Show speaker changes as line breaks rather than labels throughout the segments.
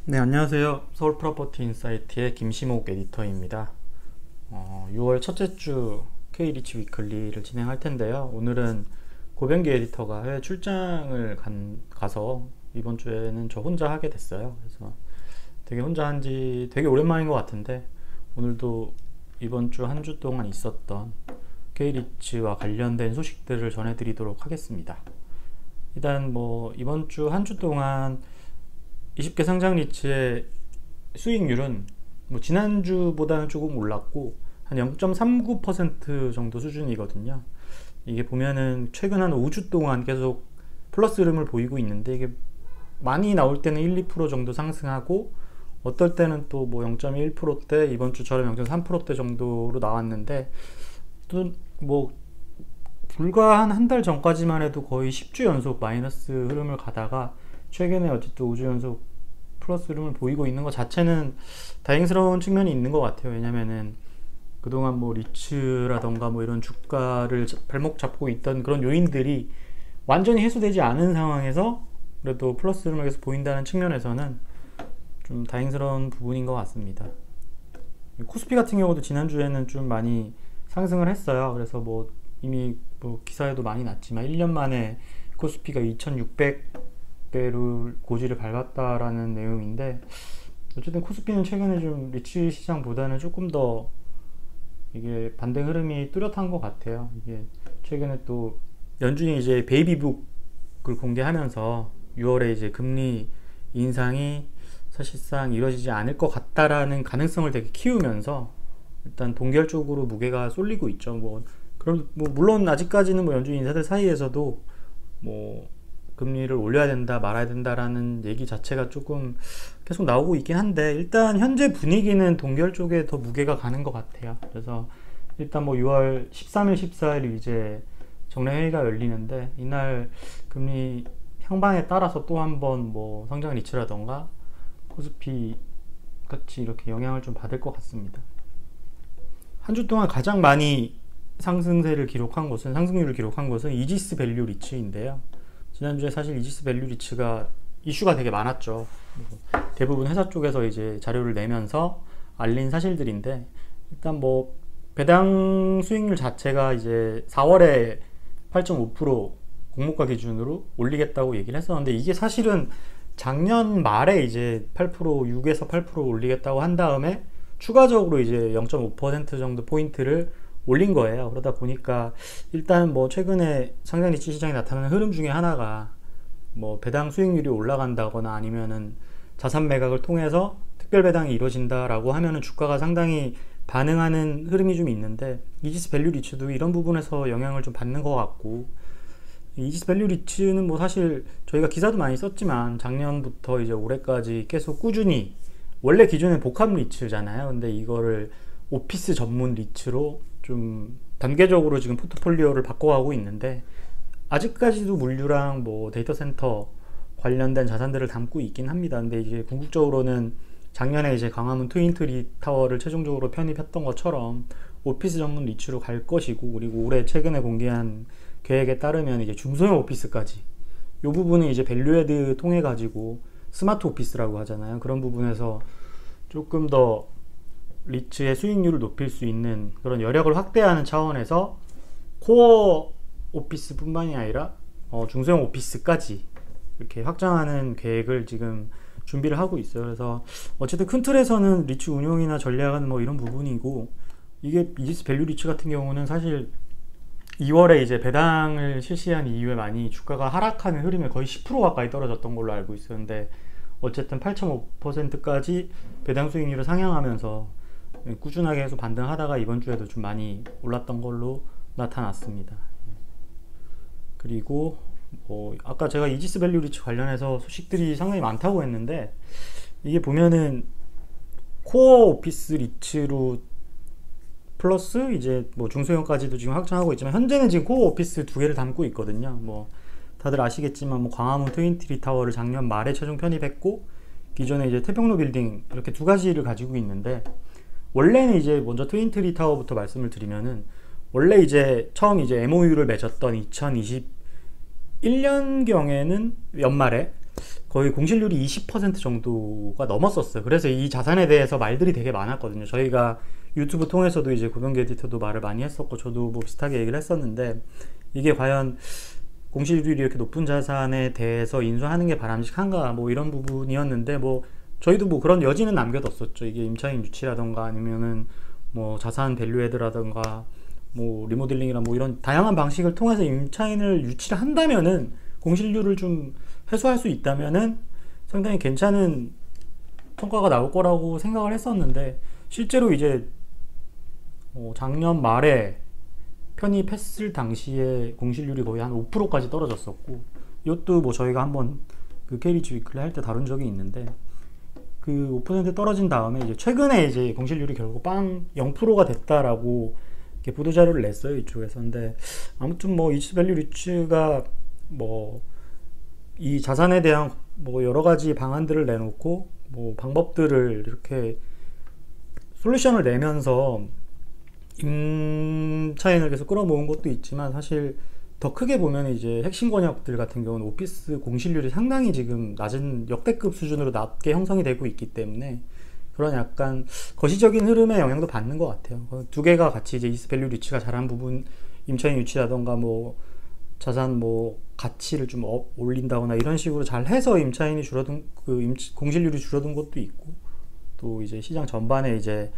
네, 안녕하세요. 서울 프로퍼티 인사이트의 김시목 에디터입니다. 6월 첫째 주 K리치 위클리를 진행할 텐데요. 오늘은 고병기 에디터가 해외 출장을 가서 이번 주에는 저 혼자 하게 됐어요. 그래서 되게 혼자 한지 되게 오랜만인 것 같은데 오늘도 이번 주 한 주 동안 있었던 K리치와 관련된 소식들을 전해드리도록 하겠습니다. 일단 이번 주 한 주 동안 20개 상장 리츠의 수익률은 지난주보다는 조금 올랐고 한 0.39% 정도 수준이거든요. 이게 보면은 최근 한 5주 동안 계속 플러스 흐름을 보이고 있는데, 이게 많이 나올 때는 1, 2% 정도 상승하고 어떨 때는 또 0.1%대, 이번 주처럼 0.3%대 정도로 나왔는데, 또 불과 한 달 전까지만 해도 거의 10주 연속 마이너스 흐름을 가다가 최근에 어쨌든 5주 연속 플러스 흐름을 보이고 있는 것 자체는 다행스러운 측면이 있는 것 같아요. 왜냐면은 그동안 리츠라던가 이런 주가를 발목 잡고 있던 그런 요인들이 완전히 해소되지 않은 상황에서 그래도 플러스 흐름을 계속 보인다는 측면에서는 좀 다행스러운 부분인 것 같습니다. 코스피 같은 경우도 지난주에는 좀 많이 상승을 했어요. 그래서 이미 기사에도 많이 났지만 1년 만에 코스피가 2600배를 고지를 밟았다라는 내용인데, 어쨌든 코스피는 최근에 좀 리츠 시장보다는 조금 더 이게 반대 흐름이 뚜렷한 것 같아요. 이게 최근에 또 연준이 이제 베이비북을 공개하면서 6월에 이제 금리 인상이 사실상 이루어지지 않을 것 같다라는 가능성을 되게 키우면서 일단 동결적으로 무게가 쏠리고 있죠. 그럼 물론 아직까지는 연준 인사들 사이에서도 금리를 올려야 된다 말아야 된다라는 얘기 자체가 조금 계속 나오고 있긴 한데, 일단 현재 분위기는 동결 쪽에 더 무게가 가는 것 같아요. 그래서 일단 6월 13일 14일 이제 정례회의가 열리는데, 이날 금리 향방에 따라서 또 한번 성장 리츠라던가 코스피 같이 이렇게 영향을 좀 받을 것 같습니다. 한 주 동안 가장 많이 상승률을 기록한 곳은 이지스 밸류 리츠인데요. 지난주에 사실 이지스 밸류 리츠가 이슈가 되게 많았죠. 대부분 회사 쪽에서 이제 자료를 내면서 알린 사실들인데, 일단 배당 수익률 자체가 이제 4월에 8.5% 공모가 기준으로 올리겠다고 얘기를 했었는데, 이게 사실은 작년 말에 이제 6에서 8% 올리겠다고 한 다음에 추가적으로 이제 0.5% 정도 포인트를 올린 거예요. 그러다 보니까 일단 최근에 상장 리츠 시장에 나타나는 흐름 중에 하나가 배당 수익률이 올라간다거나 아니면은 자산 매각을 통해서 특별 배당이 이루어진다라고 하면은 주가가 상당히 반응하는 흐름이 좀 있는데, 이지스 밸류 리츠도 이런 부분에서 영향을 좀 받는 것 같고, 이지스 밸류 리츠는 사실 저희가 기사도 많이 썼지만 작년부터 이제 올해까지 계속 꾸준히, 원래 기존엔 복합 리츠잖아요. 근데 이거를 오피스 전문 리츠로 좀 단계적으로 지금 포트폴리오를 바꿔가고 있는데, 아직까지도 물류랑 데이터 센터 관련된 자산들을 담고 있긴 합니다. 근데 이제 궁극적으로는 작년에 이제 광화문 트윈트리 타워를 최종적으로 편입했던 것처럼 오피스 전문 리츠로 갈 것이고, 그리고 올해 최근에 공개한 계획에 따르면 이제 중소형 오피스까지, 이 부분은 이제 밸류헤드 통해 가지고 스마트 오피스라고 하잖아요. 그런 부분에서 조금 더 리츠의 수익률을 높일 수 있는 그런 여력을 확대하는 차원에서 코어 오피스 뿐만이 아니라 중소형 오피스까지 이렇게 확장하는 계획을 지금 준비를 하고 있어요. 그래서 어쨌든 큰 틀에서는 리츠 운용이나 전략은 이런 부분이고, 이게 이지스 밸류 리츠 같은 경우는 사실 2월에 이제 배당을 실시한 이후에 많이 주가가 하락하는 흐름에 거의 10% 가까이 떨어졌던 걸로 알고 있었는데, 어쨌든 8.5%까지 배당 수익률을 상향하면서 꾸준하게 계속 반등하다가 이번 주에도 좀 많이 올랐던 걸로 나타났습니다. 그리고 아까 제가 이지스 밸류 리츠 관련해서 소식들이 상당히 많다고 했는데, 이게 보면은 코어 오피스 리츠로 플러스 이제 중소형까지도 지금 확장하고 있지만, 현재는 지금 코어 오피스 2개를 담고 있거든요. 다들 아시겠지만 광화문 트윈트리 타워를 작년 말에 최종 편입했고, 기존에 이제 태평로 빌딩 이렇게 2가지를 가지고 있는데, 원래는 이제 먼저 트윈트리 타워부터 말씀을 드리면은, 원래 이제 처음 이제 MOU를 맺었던 2021년경에는 연말에 거의 공실률이 20% 정도가 넘었었어요. 그래서 이 자산에 대해서 말들이 되게 많았거든요. 저희가 유튜브 통해서도 이제 고병기 에디터도 말을 많이 했었고, 저도 뭐 비슷하게 얘기를 했었는데, 이게 과연 공실률이 이렇게 높은 자산에 대해서 인수하는 게 바람직한가, 뭐 이런 부분이었는데, 뭐 저희도 뭐 그런 여지는 남겨뒀었죠. 이게 임차인 유치라던가 아니면은 뭐 자산 밸류에드라던가 뭐 리모델링이나 뭐 이런 다양한 방식을 통해서 임차인을 유치를 한다면은, 공실률을 좀 해소할 수 있다면은 상당히 괜찮은 성과가 나올 거라고 생각을 했었는데, 실제로 이제 작년 말에 편입했을 당시에 공실률이 거의 한 5%까지 떨어졌었고, 이것도 뭐 저희가 한번 그 K리치 위클리 할 때 다룬 적이 있는데, 그 5% 떨어진 다음에 이제 최근에 이제 공실률이 결국 0%가 됐다라고 이렇게 보도자료를 냈어요, 이쪽에서. 근데 아무튼 뭐 이츠 밸류 리츠가 뭐 이 자산에 대한 뭐 여러 가지 방안들을 내놓고 뭐 방법들을 이렇게 솔루션을 내면서 임차인을 계속 끌어모은 것도 있지만, 사실 더 크게 보면 이제 핵심 권역들 같은 경우는 오피스 공실률이 상당히 지금 낮은 역대급 수준으로 낮게 형성이 되고 있기 때문에 그런 약간 거시적인 흐름의 영향도 받는 것 같아요. 두 개가 같이 이제 이츠 밸류 리치가 잘한 부분, 임차인 유치라던가 뭐 자산 뭐 가치를 좀 올린다거나 이런 식으로 잘 해서 임차인이 줄어든 공실률이 줄어든 것도 있고, 또 이제 시장 전반에 이제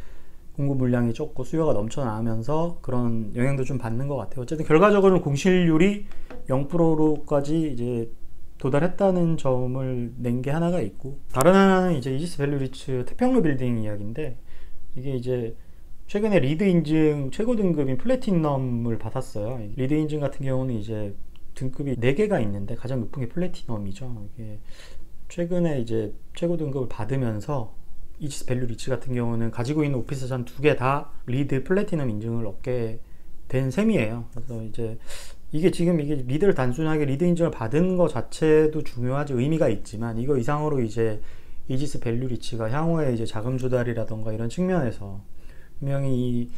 공급 물량이 적고 수요가 넘쳐나면서 그런 영향도 좀 받는 것 같아요. 어쨌든 결과적으로는 공실률이 0%로까지 이제 도달했다는 점을 낸 게 하나가 있고, 다른 하나는 이제 이지스 밸류 리츠 태평로 빌딩 이야기인데, 이게 이제 최근에 리드 인증 최고 등급인 플래티넘을 받았어요. 리드 인증 같은 경우는 이제 등급이 4개가 있는데 가장 높은 게 플래티넘이죠. 이게 최근에 이제 최고 등급을 받으면서 이지스 밸류 리츠 같은 경우는 가지고 있는 오피스 자산 2개 다 리드 플래티넘 인증을 얻게 된 셈이에요. 그래서 이제 이게 지금 이게 리드를 단순하게 리드 인증을 받은 것 자체도 중요하지, 의미가 있지만, 이거 이상으로 이제 이지스 밸류 리츠가 향후에 이제 자금 조달이라던가 이런 측면에서 분명히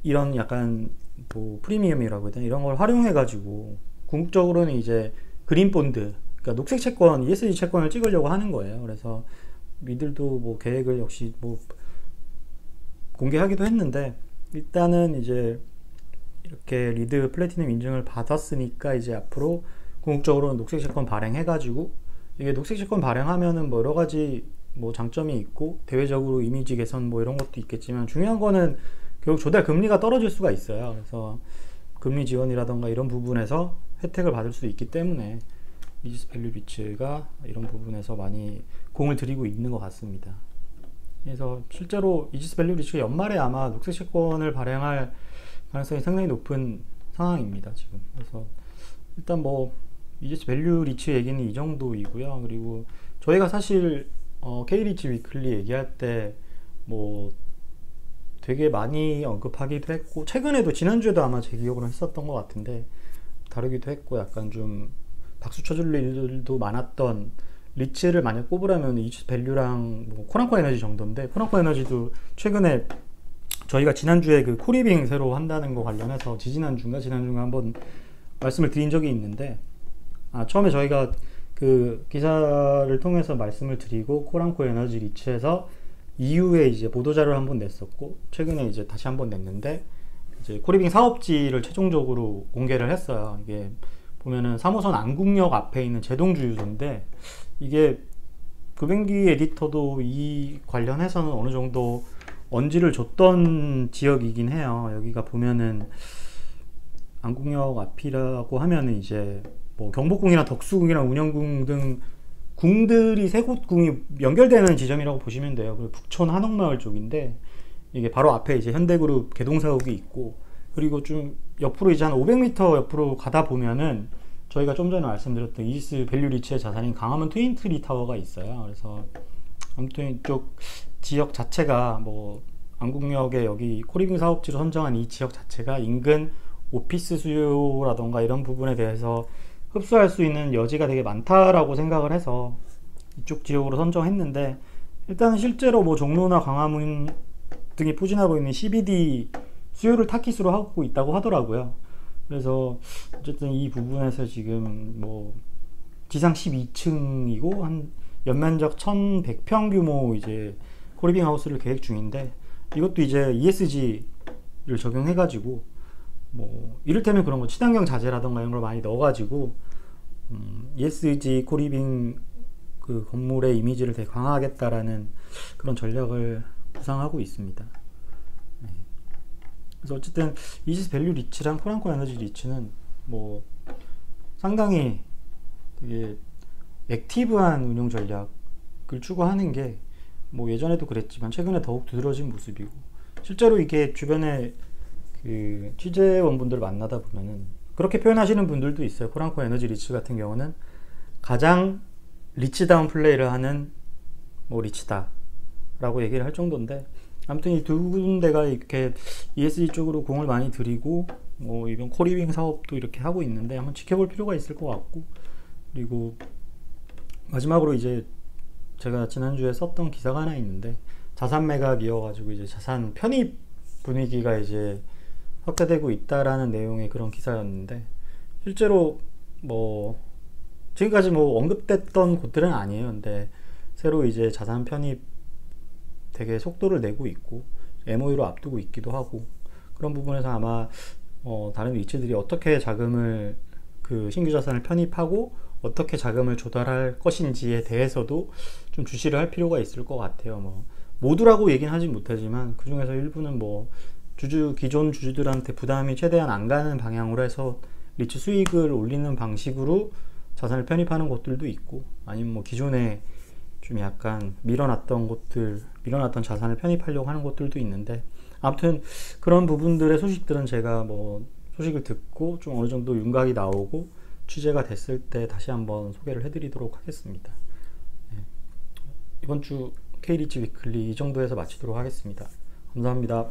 이런 약간 뭐 프리미엄이라고 해야 되나, 이런 걸 활용해 가지고 궁극적으로는 이제 그린 본드, 그러니까 녹색 채권, ESG 채권을 찍으려고 하는 거예요. 그래서 이들도 뭐 계획을 역시 뭐 공개하기도 했는데, 일단은 이제 이렇게 리드 플래티넘 인증을 받았으니까 이제 앞으로 궁극적으로는 녹색 채권 발행해가지고, 이게 녹색 채권 발행하면은 뭐 여러 가지 뭐 장점이 있고 대외적으로 이미지 개선 뭐 이런 것도 있겠지만, 중요한 거는 결국 조달 금리가 떨어질 수가 있어요. 그래서 금리 지원이라던가 이런 부분에서 혜택을 받을 수 있기 때문에 이지스 밸류 리츠가 이런 부분에서 많이 공을 들이고 있는 것 같습니다. 그래서 실제로 이지스 밸류 리츠가 연말에 아마 녹색 채권을 발행할 가능성이 상당히 높은 상황입니다, 지금. 그래서 일단 뭐 이지스 밸류 리츠 얘기는 이 정도이고요. 그리고 저희가 사실 K리치 위클리 얘기할 때 뭐 되게 많이 언급하기도 했고, 최근에도 지난주에도 아마 제 기억으로 했었던 것 같은데 다루기도 했고, 약간 좀 박수 쳐줄 일들도 많았던 리츠를 만약 꼽으라면 이지스 밸류랑 뭐 코난코 에너지 정도인데, 코난코 에너지도 최근에 저희가 지난주에 그 코리빙 새로 한다는 거 관련해서 지난주인가 한번 말씀을 드린 적이 있는데, 처음에 저희가 그 기사를 통해서 말씀을 드리고 코란코 에너지 리츠에서 이후에 이제 보도자료를 한번 냈었고, 최근에 이제 다시 한번 냈는데, 이제 코리빙 사업지를 최종적으로 공개를 했어요. 이게 보면은 3호선 안국역 앞에 있는 제동주유소인데, 이게 고병기 에디터도 이 관련해서는 어느 정도 언지를 줬던 지역이긴 해요. 여기가 보면은 안국역 앞이라고 하면은 이제 뭐 경복궁이나 덕수궁이나 운영궁 등 궁들이 세 곳 궁이 연결되는 지점이라고 보시면 돼요. 그리고 북촌 한옥마을 쪽인데, 이게 바로 앞에 이제 현대그룹 개동사옥이 있고, 그리고 좀 옆으로 이제 한 500m 옆으로 가다 보면은 저희가 좀 전에 말씀드렸던 이지스 밸류 리츠의 자산인 강화문 트윈트리 타워가 있어요. 그래서 아무튼 이쪽 지역 자체가 뭐 안국역에 여기 코리빙 사업지로 선정한 이 지역 자체가 인근 오피스 수요라던가 이런 부분에 대해서 흡수할 수 있는 여지가 되게 많다라고 생각을 해서 이쪽 지역으로 선정했는데, 일단 실제로 뭐 종로나 광화문 등이 포진하고 있는 CBD 수요를 타깃으로 하고 있다고 하더라고요. 그래서 어쨌든 이 부분에서 지금 뭐 지상 12층이고 한 연면적 1100평 규모 이제 코리빙 하우스를 계획 중인데, 이것도 이제 ESG를 적용해 가지고 뭐 이를테면 그런 거 친환경 자재라던가 이런 걸 많이 넣어 가지고 ESG 코리빙 그 건물의 이미지를 되게 강화하겠다라는 그런 전략을 구상하고 있습니다. 네. 그래서 어쨌든 이지스 밸류 리츠랑 포랑코 에너지 리츠는 뭐 상당히 되게 액티브한 운용 전략을 추구하는 게 뭐 예전에도 그랬지만 최근에 더욱 두드러진 모습이고, 실제로 이게 주변에 그 취재원분들 만나다 보면은 그렇게 표현하시는 분들도 있어요. 포랑코 에너지 리츠 같은 경우는 가장 리치다운 플레이를 하는 뭐 리치다 라고 얘기를 할 정도인데, 아무튼 이 두 군데가 이렇게 ESG 쪽으로 공을 많이 들이고 뭐 이번 코리빙 사업도 이렇게 하고 있는데 한번 지켜볼 필요가 있을 것 같고, 그리고 마지막으로 이제 제가 지난주에 썼던 기사가 하나 있는데, 자산 매각이어가지고 이제 자산 편입 분위기가 이제 확대되고 있다라는 내용의 그런 기사였는데, 실제로 뭐 지금까지 뭐 언급됐던 곳들은 아니에요. 근데 새로 이제 자산 편입 되게 속도를 내고 있고 MOU로 앞두고 있기도 하고, 그런 부분에서 아마 다른 위치들이 어떻게 자금을 그 신규 자산을 편입하고 어떻게 자금을 조달할 것인지에 대해서도 좀 주시를 할 필요가 있을 것 같아요. 뭐 모두라고 얘기는 하진 못하지만 그 중에서 일부는 뭐 기존 주주들한테 부담이 최대한 안 가는 방향으로 해서 리츠 수익을 올리는 방식으로 자산을 편입하는 곳들도 있고, 아니면 뭐 기존에 좀 약간 밀어놨던 자산을 편입하려고 하는 곳들도 있는데, 아무튼 그런 부분들의 소식들은 제가 뭐 소식을 듣고 좀 어느 정도 윤곽이 나오고 취재가 됐을 때 다시 한번 소개를 해드리도록 하겠습니다. 네. 이번 주 K리츠 위클리 이 정도에서 마치도록 하겠습니다. 감사합니다.